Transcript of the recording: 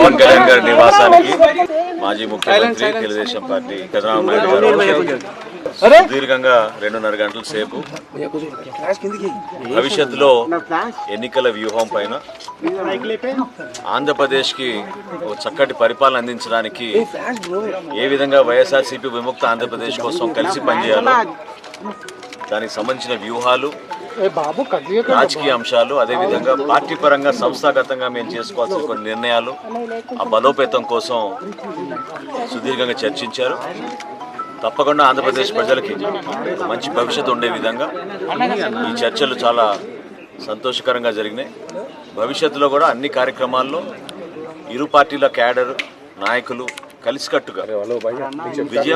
పవన్ కళ్యాణ్ గారి నివాసానికి మాజీ ముఖ్యమంత్రి తెలుగుదేశం పార్టీ చంద్రబాబు నాయుడు గారు సుదీర్ఘంగా 2.5 గంటల సేపు భవిష్యత్తులో ఎన్నికల వ్యూహం పైన ఆంధ్రప్రదేశ్కి ఒక చక్కటి పరిపాలన అందించడానికి ఏ విధంగా వైఎస్ఆర్సీపీ విముక్త ఆంధ్రప్రదేశ్ కోసం కలిసి పనిచేయాలో దానికి సంబంధించిన వ్యూహాలు, రాజకీయ అంశాలు, అదేవిధంగా పార్టీ పరంగా సంస్థాగతంగా మేము చేసుకోవాల్సిన కొన్ని నిర్ణయాలు, ఆ బలోపేతం కోసం సుదీర్ఘంగా చర్చించారు. తప్పకుండా ఆంధ్రప్రదేశ్ ప్రజలకి మంచి భవిష్యత్తు ఉండే విధంగా ఈ చర్చలు చాలా సంతోషకరంగా జరిగినాయి. భవిష్యత్తులో కూడా అన్ని కార్యక్రమాల్లో ఇరు పార్టీల క్యాడర్ నాయకులు కలిసికట్టుగా విజయం